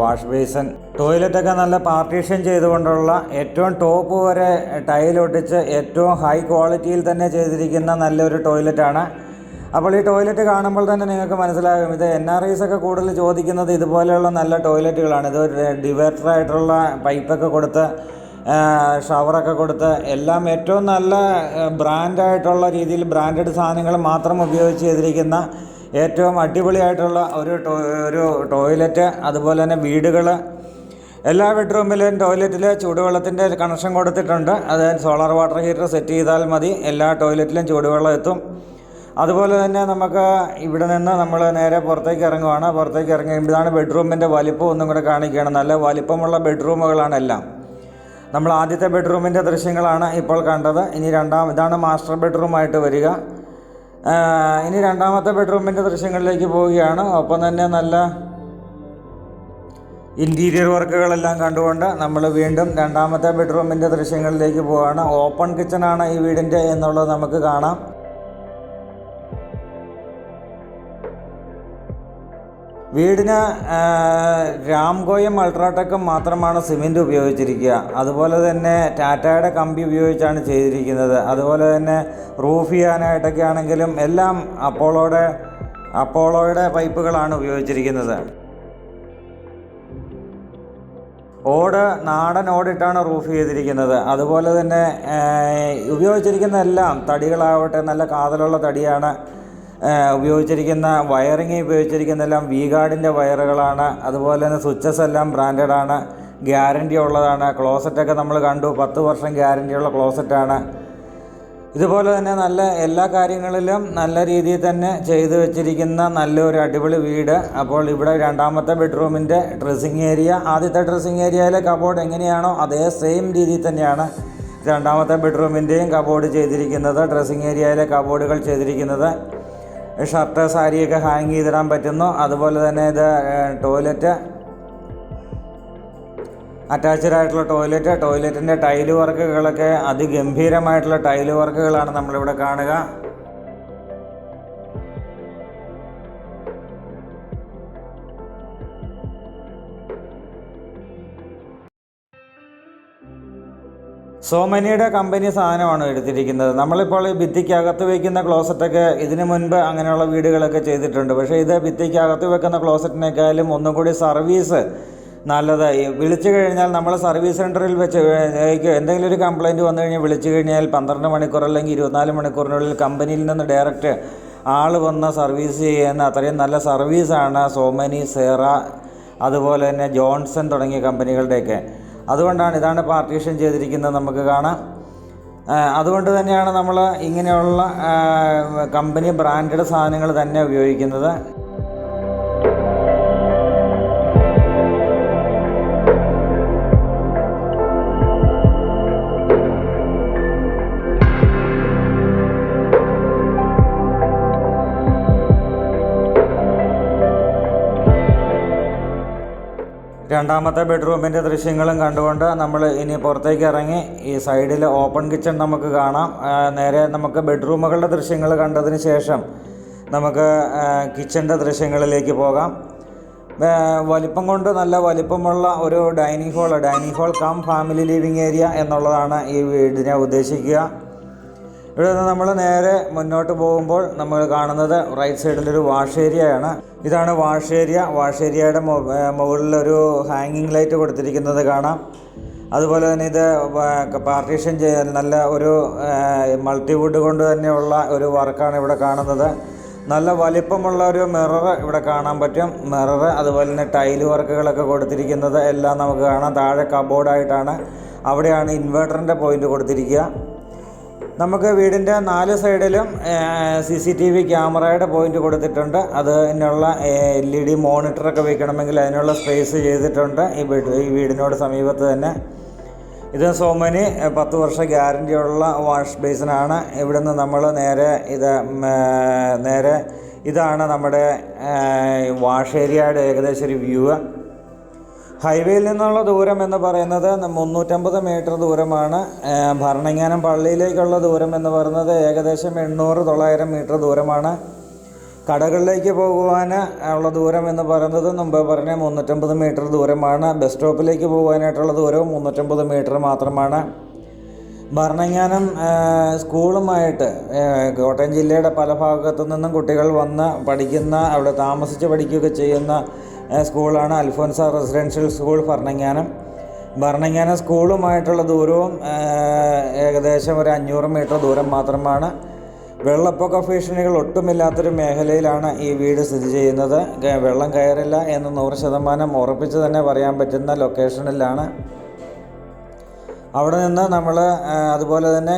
Speaker 1: വാഷ് ബേസിൻ, ടോയ്ലറ്റൊക്കെ നല്ല പാർട്ടീഷൻ ചെയ്തുകൊണ്ടുള്ള ഏറ്റവും ടോപ്പ് വരെ ടൈലൊട്ടിച്ച് ഏറ്റവും ഹൈ ക്വാളിറ്റിയിൽ തന്നെ ചെയ്തിരിക്കുന്ന നല്ലൊരു ടോയ്ലറ്റാണ്. അപ്പോൾ ഈ ടോയ്ലറ്റ് കാണുമ്പോൾ തന്നെ നിങ്ങൾക്ക് മനസ്സിലാകും ഇത് NRIs ഒക്കെ കൂടുതൽ ചോദിക്കുന്നത് ഇതുപോലെയുള്ള നല്ല ടോയ്ലറ്റുകളാണ്. ഇത് ഡിവേറ്ററായിട്ടുള്ള പൈപ്പൊക്കെ കൊടുത്ത് ഷവറൊക്കെ കൊടുത്ത് എല്ലാം ഏറ്റവും നല്ല ബ്രാൻഡായിട്ടുള്ള രീതിയിൽ ബ്രാൻഡഡ് സാധനങ്ങൾ മാത്രം ഉപയോഗിച്ച് ചെയ്തിരിക്കുന്ന ഏറ്റവും അടിപൊളിയായിട്ടുള്ള ഒരു ടോയ്ലറ്റ്. അതുപോലെ തന്നെ വീടുകൾ എല്ലാ ബെഡ്റൂമിലും ടോയ്ലറ്റിൽ ചൂടുവെള്ളത്തിൻ്റെ കണക്ഷൻ കൊടുത്തിട്ടുണ്ട്. അത് സോളാർ വാട്ടർ ഹീറ്റർ സെറ്റ് ചെയ്താൽ മതി, എല്ലാ ടോയ്ലറ്റിലും ചൂടുവെള്ളം എത്തും. അതുപോലെ തന്നെ നമുക്ക് ഇവിടെ നിന്ന് നമ്മൾ നേരെ പുറത്തേക്ക് ഇറങ്ങുവാണ്. പുറത്തേക്ക് ഇറങ്ങി ഇതാണ് ബെഡ്റൂമിൻ്റെ വലിപ്പം ഒന്നും കൂടെ കാണിക്കുകയാണ്. നല്ല വലിപ്പമുള്ള ബെഡ്റൂമുകളാണ് എല്ലാം. നമ്മൾ ആദ്യത്തെ ബെഡ്റൂമിൻ്റെ ദൃശ്യങ്ങളാണ് ഇപ്പോൾ കണ്ടത്. ഇനി ഇതാണ് മാസ്റ്റർ ബെഡ്റൂമായിട്ട് വരിക. ഇനി രണ്ടാമത്തെ ബെഡ്റൂമിൻ്റെ ദൃശ്യങ്ങളിലേക്ക് പോവുകയാണ്. ഒപ്പം തന്നെ നല്ല ഇൻറ്റീരിയർ വർക്കുകളെല്ലാം കണ്ടുകൊണ്ട് നമ്മൾ വീണ്ടും രണ്ടാമത്തെ ബെഡ്റൂമിൻ്റെ ദൃശ്യങ്ങളിലേക്ക് പോവുകയാണ്. ഓപ്പൺ കിച്ചണാണ് ഈ വീടിൻ്റെ എന്നുള്ളത് നമുക്ക് കാണാം. വീടിന് രാംകോയും അൾട്രാടെക്കും മാത്രമാണ് സിമെൻറ്റ് ഉപയോഗിച്ചിരിക്കുക. അതുപോലെ തന്നെ ടാറ്റയുടെ കമ്പി ഉപയോഗിച്ചാണ് ചെയ്തിരിക്കുന്നത്. അതുപോലെ തന്നെ റൂഫ് ചെയ്യാനായിട്ടൊക്കെ ആണെങ്കിലും എല്ലാം അപ്പോളോയുടെ പൈപ്പുകളാണ് ഉപയോഗിച്ചിരിക്കുന്നത്. നാടൻ ഓടിട്ടാണ് റൂഫ് ചെയ്തിരിക്കുന്നത്. അതുപോലെ തന്നെ ഉപയോഗിച്ചിരിക്കുന്ന എല്ലാം തടികളാവട്ടെ നല്ല കാതലുള്ള തടിയാണ്.
Speaker 2: ഉപയോഗിച്ചിരിക്കുന്ന വയറിങ് ഉപയോഗിച്ചിരിക്കുന്നതെല്ലാം വി ഗാർഡിൻ്റെ വയറുകളാണ്. അതുപോലെ തന്നെ സ്വിച്ചസ് എല്ലാം ബ്രാൻഡഡാണ്, ഗ്യാരൻറ്റി ഉള്ളതാണ്. ക്ലോസറ്റൊക്കെ നമ്മൾ കണ്ടു, 10 വർഷം ഗ്യാരൻറ്റിയുള്ള ക്ലോസറ്റാണ്. ഇതുപോലെ തന്നെ നല്ല എല്ലാ കാര്യങ്ങളിലും നല്ല രീതിയിൽ തന്നെ ചെയ്തു വെച്ചിരിക്കുന്ന നല്ലൊരു അടിപൊളി വീട്. അപ്പോൾ ഇവിടെ രണ്ടാമത്തെ ബെഡ്റൂമിൻ്റെ ഡ്രസ്സിങ് ഏരിയ, ആദ്യത്തെ ഡ്രസ്സിങ് ഏരിയയിലെ കബോർഡ് എങ്ങനെയാണോ അതേ സെയിം രീതിയിൽ തന്നെയാണ് രണ്ടാമത്തെ ബെഡ്റൂമിൻ്റെയും കബോർഡ് ചെയ്തിരിക്കുന്നത്. ഡ്രസ്സിങ് ഏരിയയിലെ കബോർഡുകൾ ചെയ്തിരിക്കുന്നത് ഷർട്ട് സാരിയൊക്കെ ഹാങ് ചെയ്തിടാൻ പറ്റുന്നു. അതുപോലെ തന്നെ ഇത് ടോയ്ലറ്റ്, അറ്റാച്ച്ഡ് ആയിട്ടുള്ള ടോയ്ലറ്റിൻ്റെ ടൈല് വർക്കുകളൊക്കെ അതിഗംഭീരമായിട്ടുള്ള ടൈല് വർക്കുകളാണ് നമ്മളിവിടെ കാണുക. സോമനിയുടെ കമ്പനി സാധനമാണ് എടുത്തിരിക്കുന്നത്. നമ്മളിപ്പോൾ ഈ ഭിത്തിക്കകത്ത് വയ്ക്കുന്ന ക്ലോസറ്റൊക്കെ ഇതിനു മുൻപ് അങ്ങനെയുള്ള വീടുകളൊക്കെ ചെയ്തിട്ടുണ്ട്. പക്ഷേ ഇത് ഭിത്തിക്കകത്ത് വെക്കുന്ന ക്ലോസറ്റിനേക്കാളും ഒന്നും കൂടി സർവീസ് നല്ലതായി. വിളിച്ചു കഴിഞ്ഞാൽ നമ്മൾ സർവീസ് സെൻറ്ററിൽ വെച്ച് എന്തെങ്കിലും ഒരു കംപ്ലയിൻറ്റ് വന്നു കഴിഞ്ഞാൽ വിളിച്ചു കഴിഞ്ഞാൽ 12 മണിക്കൂർ അല്ലെങ്കിൽ 24 മണിക്കൂറിനുള്ളിൽ കമ്പനിയിൽ നിന്ന് ഡയറക്റ്റ് ആൾ വന്ന് സർവീസ് ചെയ്യുന്ന അത്രയും നല്ല സർവീസാണ് സോമനി, സേറ, അതുപോലെ തന്നെ ജോൺസൺ തുടങ്ങിയ കമ്പനികളുടെയൊക്കെ. അതുകൊണ്ടാണ് ഇതാണ് പാർട്ടീഷൻ ചെയ്തിരിക്കുന്നത് നമുക്ക് കാണാം. അതുകൊണ്ട് തന്നെയാണ് നമ്മൾ ഇങ്ങനെയുള്ള കമ്പനി ബ്രാൻഡഡ് സാധനങ്ങൾ തന്നെ ഉപയോഗിക്കുന്നത്. രണ്ടാമത്തെ ബെഡ്റൂമിൻ്റെ ദൃശ്യങ്ങളും കണ്ടുകൊണ്ട് നമ്മൾ ഇനി പുറത്തേക്ക് ഇറങ്ങി ഈ സൈഡിൽ ഓപ്പൺ കിച്ചൺ നമുക്ക് കാണാം. നേരെ നമുക്ക് ബെഡ്റൂമുകളുടെ ദൃശ്യങ്ങൾ കണ്ടതിന് ശേഷം നമുക്ക് കിച്ചൻ്റെ ദൃശ്യങ്ങളിലേക്ക് പോകാം. വലിപ്പം കൊണ്ട് നല്ല വലിപ്പമുള്ള ഒരു dining hall come family living area എന്നുള്ളതാണ് ഈ വീടിനെ ഉദ്ദേശിക്കുക. ഇവിടെ നിന്ന് നമ്മൾ നേരെ മുന്നോട്ട് പോകുമ്പോൾ നമ്മൾ കാണുന്നത് റൈറ്റ് സൈഡിലൊരു വാഷ് ഏരിയയാണ്. ഇതാണ് വാഷ് ഏരിയയുടെ മുകളിലൊരു ഹാങ്ങിങ് ലൈറ്റ് കൊടുത്തിരിക്കുന്നത് കാണാം. അതുപോലെ തന്നെ ഇത് പാർട്ടീഷൻ നല്ല ഒരു മൾട്ടിവുഡ് കൊണ്ട് തന്നെയുള്ള ഒരു വർക്കാണ് ഇവിടെ കാണുന്നത്. നല്ല വലിപ്പമുള്ള ഒരു മിറർ ഇവിടെ കാണാൻ പറ്റും. അതുപോലെ തന്നെ ടൈല് വർക്കുകളൊക്കെ കൊടുത്തിരിക്കുന്നത് എല്ലാം നമുക്ക് കാണാം. താഴെ കബോർഡായിട്ടാണ്, അവിടെയാണ് ഇൻവെർട്ടറിൻ്റെ പോയിൻ്റ് കൊടുത്തിരിക്കുക. നമുക്ക് വീടിൻ്റെ 4 സൈഡിലും CCTV ക്യാമറയുടെ പോയിൻ്റ് കൊടുത്തിട്ടുണ്ട്. അതിനുള്ള LED മോണിറ്ററൊക്കെ വയ്ക്കണമെങ്കിൽ അതിനുള്ള സ്പേസ് ചെയ്തിട്ടുണ്ട് ഈ വീടിനോട് സമീപത്ത് തന്നെ. ഇത് സോമനി 10 വർഷം ഗ്യാരൻറ്റിയുള്ള വാഷ് ബേസിനാണ്. ഇവിടുന്ന് നമ്മൾ നേരെ ഇതാണ് നമ്മുടെ വാഷ് ഏരിയയുടെ ഏകദേശം ഒരു വ്യൂ. ഹൈവേയിൽ നിന്നുള്ള ദൂരം എന്ന് പറയുന്നത് 350 മീറ്റർ ദൂരമാണ്. ഭരണങ്ങാനം പള്ളിയിലേക്കുള്ള ദൂരം എന്ന് പറയുന്നത് ഏകദേശം 800-900 മീറ്റർ ദൂരമാണ്. കടകളിലേക്ക് പോകുവാൻ ഉള്ള ദൂരം എന്ന് പറയുന്നത് മുമ്പ് പറഞ്ഞ 350 മീറ്റർ ദൂരമാണ്. ബസ് സ്റ്റോപ്പിലേക്ക് പോകാനായിട്ടുള്ള ദൂരവും 350 മീറ്റർ മാത്രമാണ്. ഭരണങ്ങാനം സ്കൂളുമായിട്ട് കോട്ടയം ജില്ലയുടെ പല ഭാഗത്തു നിന്നും കുട്ടികൾ വന്ന് പഠിക്കുന്ന, അവിടെ താമസിച്ച് പഠിക്കുകയൊക്കെ ചെയ്യുന്ന സ്കൂളാണ് അൽഫോൻസ റെസിഡൻഷ്യൽ സ്കൂൾ ഭരണങ്ങാനം സ്കൂളുമായിട്ടുള്ള ദൂരവും ഏകദേശം ഒരു 500 മീറ്റർ ദൂരം മാത്രമാണ്. വെള്ളപ്പൊക്ക ഭീഷണികൾ ഒട്ടുമില്ലാത്തൊരു മേഖലയിലാണ് ഈ വീട് സ്ഥിതി ചെയ്യുന്നത്. വെള്ളം കയറില്ല എന്ന് 100% ഉറപ്പിച്ച് തന്നെ പറയാൻ പറ്റുന്ന ലൊക്കേഷനിലാണ്. അവിടെ നിന്ന് നമ്മൾ അതുപോലെ തന്നെ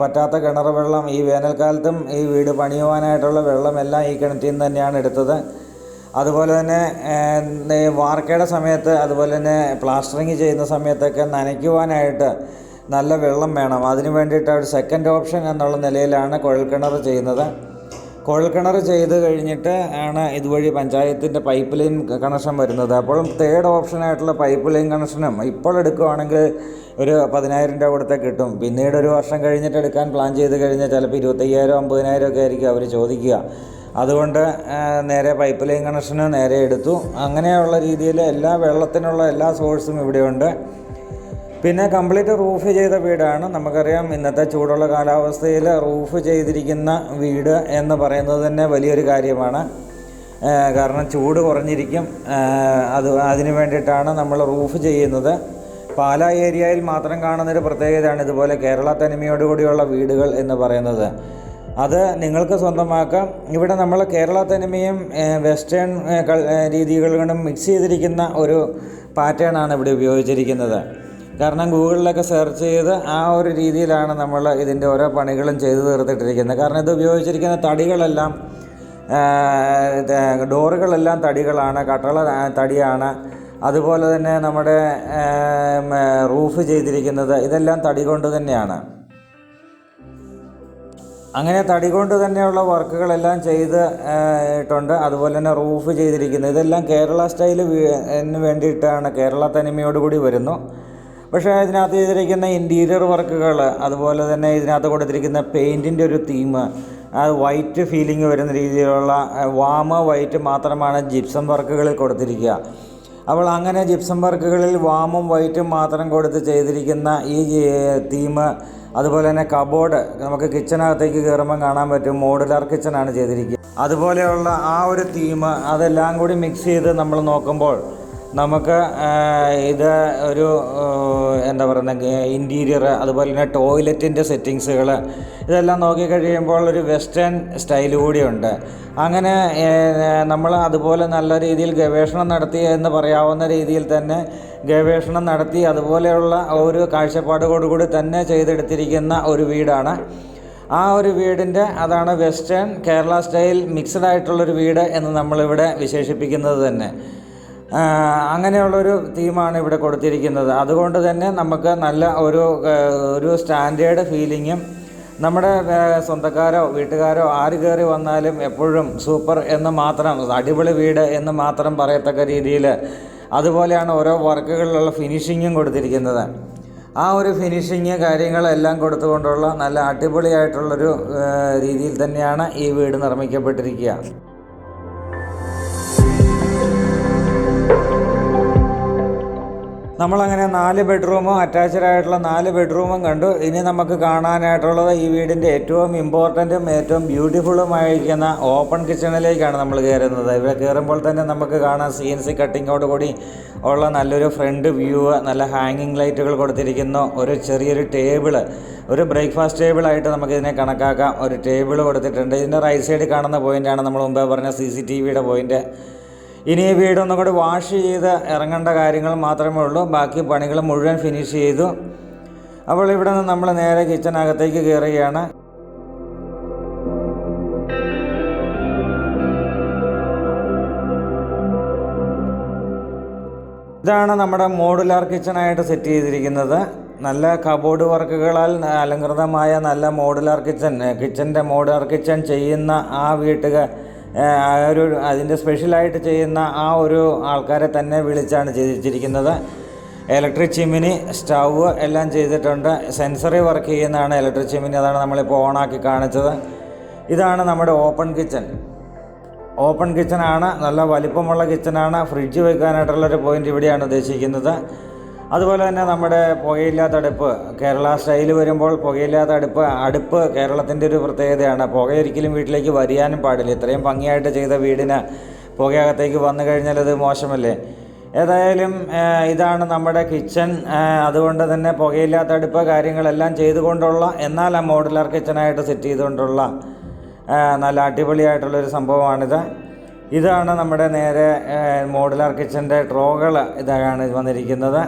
Speaker 2: പറ്റാത്ത കിണർ വെള്ളം ഈ വേനൽക്കാലത്തും ഈ വീട് പണിയുവാനായിട്ടുള്ള വെള്ളമെല്ലാം ഈ കിണറ്റിൽ നിന്ന് തന്നെയാണ് എടുത്തത്. അതുപോലെ തന്നെ വാർക്കയുടെ സമയത്ത്, അതുപോലെ തന്നെ പ്ലാസ്റ്ററിങ് ചെയ്യുന്ന സമയത്തൊക്കെ നനയ്ക്കുവാനായിട്ട് നല്ല വെള്ളം വേണം. അതിന് വേണ്ടിയിട്ട് ഒരു സെക്കൻഡ് ഓപ്ഷൻ എന്നുള്ള നിലയിലാണ് കുഴൽക്കിണർ ചെയ്യുന്നത്. കുഴൽക്കിണർ ചെയ്ത് കഴിഞ്ഞിട്ട് ആണ് ഇതുവഴി പഞ്ചായത്തിൻ്റെ പൈപ്പ് ലൈൻ കണക്ഷൻ വരുന്നത്. അപ്പോൾ തേർഡ് ഓപ്ഷനായിട്ടുള്ള പൈപ്പ് ലൈൻ കണക്ഷനും ഇപ്പോൾ എടുക്കുകയാണെങ്കിൽ ഒരു 10,000 രൂപ കൊടുത്താൽ കിട്ടും. പിന്നീട് ഒരു വർഷം കഴിഞ്ഞിട്ട് എടുക്കാൻ പ്ലാൻ ചെയ്ത് കഴിഞ്ഞാൽ ചിലപ്പോൾ 25,000-50,000 ഒക്കെ ആയിരിക്കും അവർ ചോദിക്കുക. അതുകൊണ്ട് നേരെ പൈപ്പ് ലൈൻ കണക്ഷന് നേരെ എടുത്തു. അങ്ങനെയുള്ള രീതിയിൽ വെള്ളത്തിനുള്ള എല്ലാ സോഴ്സും ഇവിടെയുണ്ട്. പിന്നെ കംപ്ലീറ്റ് റൂഫ് ചെയ്ത വീടാണ്. നമുക്കറിയാം ഇന്നത്തെ ചൂടുള്ള കാലാവസ്ഥയിൽ റൂഫ് ചെയ്തിരിക്കുന്ന വീട് എന്ന് പറയുന്നത് തന്നെ വലിയൊരു കാര്യമാണ്. കാരണം ചൂട് കുറഞ്ഞിരിക്കും. അതിന് വേണ്ടിയിട്ടാണ് നമ്മൾ റൂഫ് ചെയ്യുന്നത്. പാലാ ഏരിയയിൽ മാത്രം കാണുന്നൊരു പ്രത്യേകതയാണ് ഇതുപോലെ കേരള തനിമയോടുകൂടിയുള്ള വീടുകൾ എന്ന് പറയുന്നത്. അത് നിങ്ങൾക്ക് സ്വന്തമാക്കാം. ഇവിടെ നമ്മൾ കേരള തനിമയും വെസ്റ്റേൺ രീതികളും മിക്സ് ചെയ്തിരിക്കുന്ന ഒരു പാറ്റേൺ ആണ് ഇവിടെ ഉപയോഗിച്ചിരിക്കുന്നത്. കാരണം ഗൂഗിളിലൊക്കെ സെർച്ച് ചെയ്ത് ആ ഒരു രീതിയിലാണ് നമ്മൾ ഇതിൻ്റെ ഓരോ പണികളും ചെയ്തു തീർത്തിട്ടിരിക്കുന്നത്. കാരണം ഇത് ഉപയോഗിച്ചിരിക്കുന്ന തടികളെല്ലാം ഡോറുകളെല്ലാം തടികളാണ്, കട്ടള തടിയാണ്. അതുപോലെ തന്നെ നമ്മുടെ റൂഫ് ചെയ്തിരിക്കുന്നത് ഇതെല്ലാം തടി കൊണ്ട് തന്നെയാണ്. അങ്ങനെ തടി കൊണ്ട് തന്നെയുള്ള വർക്കുകളെല്ലാം ചെയ്തിട്ടുണ്ട്. അതുപോലെ തന്നെ റൂഫ് ചെയ്തിരിക്കുന്നത് ഇതെല്ലാം കേരള സ്റ്റൈലിന് വേണ്ടിയിട്ടാണ്, കേരള തനിമയോടുകൂടി വരുന്നു. പക്ഷേ ഇതിനകത്ത് ചെയ്തിരിക്കുന്ന ഇൻറ്റീരിയർ വർക്കുകൾ, അതുപോലെ തന്നെ ഇതിനകത്ത് കൊടുത്തിരിക്കുന്ന പെയിൻറ്റിൻ്റെ ഒരു തീം, അത് വൈറ്റ് ഫീലിംഗ് വരുന്ന രീതിയിലുള്ള വാമ വൈറ്റ് മാത്രമാണ് ജിപ്സം വർക്കുകളിൽ കൊടുത്തിരിക്കുക. അപ്പോൾ അങ്ങനെ ജിപ്സം വർക്കുകളിൽ വാമും വൈറ്റും മാത്രം കൊടുത്ത് ചെയ്തിരിക്കുന്ന ഈ തീം, അതുപോലെ തന്നെ കബോർഡ് നമുക്ക് കിച്ചണകത്തേക്ക് കയറുമ്പം കാണാൻ പറ്റും, മോഡുലാർ കിച്ചണാണ് ചെയ്തിരിക്കുക. അതുപോലെയുള്ള ആ ഒരു തീം അതെല്ലാം കൂടി മിക്സ് ചെയ്ത് നമ്മൾ നോക്കുമ്പോൾ നമുക്ക് ഇത് ഒരു എന്താ പറയുക ഇൻറ്റീരിയർ, അതുപോലെ തന്നെ ടോയ്ലറ്റിൻ്റെ സെറ്റിങ്സുകൾ ഇതെല്ലാം നോക്കിക്കഴിയുമ്പോൾ ഒരു വെസ്റ്റേൺ സ്റ്റൈൽ കൂടിയുണ്ട്. അങ്ങനെ നമ്മൾ അതുപോലെ നല്ല രീതിയിൽ ഗവേഷണം നടത്തി എന്ന് പറയാവുന്ന രീതിയിൽ തന്നെ ഗവേഷണം നടത്തി അതുപോലെയുള്ള ഒരു കാഴ്ചപ്പാടോടുകൂടി തന്നെ ചെയ്തെടുത്തിരിക്കുന്ന ഒരു വീടാണ്. ആ ഒരു വീടിൻ്റെ അതാണ് വെസ്റ്റേൺ കേരള സ്റ്റൈൽ മിക്സഡ് ആയിട്ടുള്ളൊരു വീട് എന്ന് നമ്മളിവിടെ വിശേഷിപ്പിക്കുന്നത് തന്നെ. അങ്ങനെയുള്ളൊരു തീമാണ് ഇവിടെ കൊടുത്തിരിക്കുന്നത്. അതുകൊണ്ട് തന്നെ നമുക്ക് നല്ല ഒരു സ്റ്റാൻഡേർഡ് ഫീലിങ്ങും നമ്മുടെ സ്വന്തക്കാരോ വീട്ടുകാരോ ആര് കയറി വന്നാലും എപ്പോഴും സൂപ്പർ എന്ന് മാത്രം, അടിപൊളി വീട് എന്ന് മാത്രം പറയത്തക്ക രീതിയിൽ അതുപോലെയാണ് ഓരോ വർക്കുകളിലുള്ള ഫിനിഷിങ്ങും കൊടുത്തിരിക്കുന്നത്. ആ ഒരു ഫിനിഷിങ് കാര്യങ്ങളെല്ലാം കൊടുത്തുകൊണ്ടുള്ള നല്ല അടിപൊളിയായിട്ടുള്ളൊരു രീതിയിൽ തന്നെയാണ് ഈ വീട് നിർമ്മിക്കപ്പെട്ടിരിക്കുക. നമ്മളങ്ങനെ 4 ബെഡ്റൂമും അറ്റാച്ച്ഡ് ആയിട്ടുള്ള 4 ബെഡ്റൂമും കണ്ടു. ഇനി നമുക്ക് കാണാനായിട്ടുള്ളത് ഈ വീടിൻ്റെ ഏറ്റവും ഇമ്പോർട്ടൻറ്റും ഏറ്റവും ബ്യൂട്ടിഫുള്ളുമായിരിക്കുന്ന ഓപ്പൺ കിച്ചണിലേക്കാണ് നമ്മൾ കയറുന്നത്. ഇവിടെ കയറുമ്പോൾ തന്നെ നമുക്ക് കാണാം CNC കട്ടിങ്ങോട് കൂടി ഉള്ള നല്ലൊരു ഫ്രണ്ട് വ്യൂ, നല്ല ഹാങ്ങിങ് ലൈറ്റുകൾ കൊടുത്തിരിക്കുന്നു. ഒരു ചെറിയൊരു ടേബിള്, ഒരു ബ്രേക്ക്ഫാസ്റ്റ് ടേബിളായിട്ട് നമുക്കിതിനെ കണക്കാക്കാം. ഒരു ടേബിൾ കൊടുത്തിട്ടുണ്ട്. ഇതിൻ്റെ റൈറ്റ് സൈഡിൽ കാണുന്ന പോയിൻ്റാണ് നമ്മൾ മുമ്പേ പറഞ്ഞ CCTVയുടെ പോയിൻ്റ്. ഇനി ഈ വീടൊന്നും കൂടി വാഷ് ചെയ്ത് ഇറങ്ങേണ്ട കാര്യങ്ങൾ മാത്രമേ ഉള്ളൂ. ബാക്കി പണികൾ മുഴുവൻ ഫിനിഷ് ചെയ്തു. അപ്പോൾ ഇവിടെ നിന്ന് നമ്മൾ നേരെ കിച്ചണകത്തേക്ക് കയറുകയാണ്. ഇതാണ് നമ്മുടെ മോഡുലാർ കിച്ചണായിട്ട് സെറ്റ് ചെയ്തിരിക്കുന്നത്. നല്ല കബോർഡ് വർക്കുകളാൽ അലങ്കൃതമായ നല്ല മോഡുലാർ കിച്ചൻ്റെ മോഡുലാർ കിച്ചൺ ചെയ്യുന്ന ആ അതിൻ്റെ സ്പെഷ്യലായിട്ട് ചെയ്യുന്ന ആ ഒരു ആൾക്കാരെ തന്നെ വിളിച്ചാണ് ചെയ്തിരിക്കുന്നത്. ഇലക്ട്രിക് ചിമ്മിനി, സ്റ്റൗവ് എല്ലാം ചെയ്തിട്ടുണ്ട്. സെൻസറി വർക്ക് ചെയ്യുന്നതാണ് ഇലക്ട്രിക് ചിമ്മിനി, അതാണ് നമ്മളിപ്പോൾ ഓണാക്കി കാണിച്ചത്. ഇതാണ് നമ്മുടെ ഓപ്പൺ കിച്ചണാണ്. നല്ല വലിപ്പമുള്ള കിച്ചണാണ്. ഫ്രിഡ്ജ് വയ്ക്കാനായിട്ടുള്ളൊരു പോയിൻ്റ് ഇവിടെയാണ് ഉദ്ദേശിക്കുന്നത്. അതുപോലെ തന്നെ നമ്മുടെ പുകയില്ലാത്ത അടുപ്പ്, കേരള സ്റ്റൈൽ വരുമ്പോൾ പുകയില്ലാത്ത അടുപ്പ് കേരളത്തിൻ്റെ ഒരു പ്രത്യേകതയാണ്. പുക ഒരിക്കലും വീട്ടിലേക്ക് വരിയാനും പാടില്ല. ഇത്രയും ഭംഗിയായിട്ട് ചെയ്ത വീടിന് പുകയകത്തേക്ക് വന്നു കഴിഞ്ഞാൽ അത് മോശമല്ലേ. ഏതായാലും ഇതാണ് നമ്മുടെ കിച്ചൺ. അതുകൊണ്ട് തന്നെ പുകയില്ലാത്ത അടുപ്പ് കാര്യങ്ങളെല്ലാം ചെയ്തുകൊണ്ടുള്ള, എന്നാൽ ആ മോഡുലാർ കിച്ചണായിട്ട് സെറ്റ് ചെയ്തുകൊണ്ടുള്ള നല്ല അടിപൊളിയായിട്ടുള്ളൊരു സംഭവമാണിത്. ഇതാണ് നമ്മുടെ നേരെ മോഡുലാർ കിച്ചൻ്റെ ഡ്രോകൾ ഇതാണ് വന്നിരിക്കുന്നത്.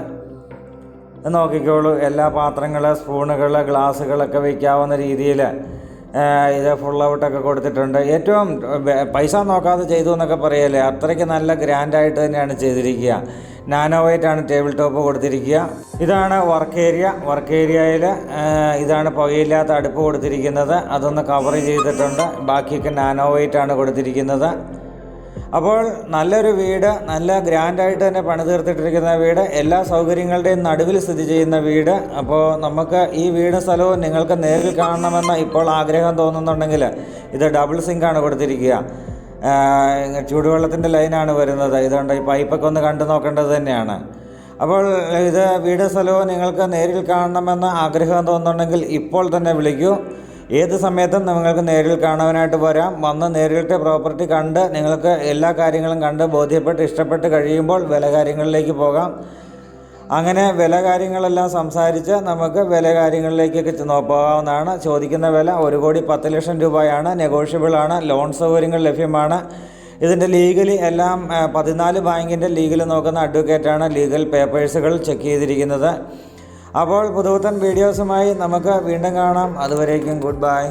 Speaker 2: നോക്കിക്കോളൂ, എല്ലാ പാത്രങ്ങൾ, സ്പൂണുകൾ, ഗ്ലാസ്സുകളൊക്കെ വയ്ക്കാവുന്ന രീതിയിൽ ഇത് ഫുൾ ഔട്ടൊക്കെ കൊടുത്തിട്ടുണ്ട്. ഏറ്റവും പൈസ നോക്കാതെ ചെയ്തു എന്നൊക്കെ പറയല്ലേ, അത്രയ്ക്ക് നല്ല ഗ്രാൻഡായിട്ട് തന്നെയാണ് ചെയ്തിരിക്കുക. നാനോ വൈറ്റാണ് ടേബിൾ ടോപ്പ് കൊടുത്തിരിക്കുക. ഇതാണ് വർക്ക് ഏരിയയിൽ ഇതാണ് പുകയില്ലാത്ത അടുപ്പ് കൊടുത്തിരിക്കുന്നത്. അതൊന്ന് കവർ ചെയ്തിട്ടുണ്ട്. ബാക്കിയൊക്കെ നാനോ വൈറ്റാണ് കൊടുത്തിരിക്കുന്നത്. അപ്പോൾ നല്ലൊരു വീട്, നല്ല ഗ്രാൻഡായിട്ട് തന്നെ പണി തീർത്തിട്ടിരിക്കുന്ന വീട്, എല്ലാ സൗകര്യങ്ങളുടെയും നടുവിൽ സ്ഥിതി ചെയ്യുന്ന വീട്. അപ്പോൾ നമുക്ക് ഈ വീടും സ്ഥലവും നിങ്ങൾക്ക് നേരിൽ കാണണമെന്ന് ഇപ്പോൾ ആഗ്രഹം തോന്നുന്നുണ്ടെങ്കിൽ ഇത് ഡബിൾ സിങ്കാണ് കൊടുത്തിരിക്കുക. ചൂടുവെള്ളത്തിൻ്റെ ലൈനാണ് വരുന്നത്. ഇതുകൊണ്ട് ഈ പൈപ്പൊക്കെ ഒന്ന് കണ്ടു നോക്കേണ്ടത് തന്നെയാണ്. അപ്പോൾ ഇത് വീട് സ്ഥലവും നിങ്ങൾക്ക് നേരിൽ കാണണമെന്ന് ആഗ്രഹം തോന്നുന്നുണ്ടെങ്കിൽ ഇപ്പോൾ തന്നെ വിളിക്കൂ. ഏത് സമയത്തും നിങ്ങൾക്ക് നേരിൽ കാണാനായിട്ട് വരാം. വന്ന് നേരിട്ട് പ്രോപ്പർട്ടി കണ്ട് നിങ്ങൾക്ക് എല്ലാ കാര്യങ്ങളും കണ്ട് ബോധ്യപ്പെട്ട് ഇഷ്ടപ്പെട്ട് കഴിയുമ്പോൾ വില കാര്യങ്ങളിലേക്ക് പോകാം. അങ്ങനെ വില കാര്യങ്ങളെല്ലാം സംസാരിച്ച് നമുക്ക് വില കാര്യങ്ങളിലേക്കൊക്കെ പോകാവുന്നതാണ്. ചോദിക്കുന്ന വില 1,10,00,000 രൂപയാണ്. നെഗോഷ്യബിളാണ്. ലോൺ സൗകര്യങ്ങൾ ലഭ്യമാണ്. ഇതിൻ്റെ ലീഗലി എല്ലാം 14 ബാങ്കിൻ്റെ ലീഗൽ നോക്കുന്ന അഡ്വക്കേറ്റാണ് ലീഗൽ പേപ്പേഴ്സുകൾ ചെക്ക് ചെയ്തിരിക്കുന്നത്. അപ്പോൾ പുതുപുത്തൻ വീഡിയോസുമായി നമുക്ക് വീണ്ടും കാണാം. അതുവരേക്കും ഗുഡ് ബൈ.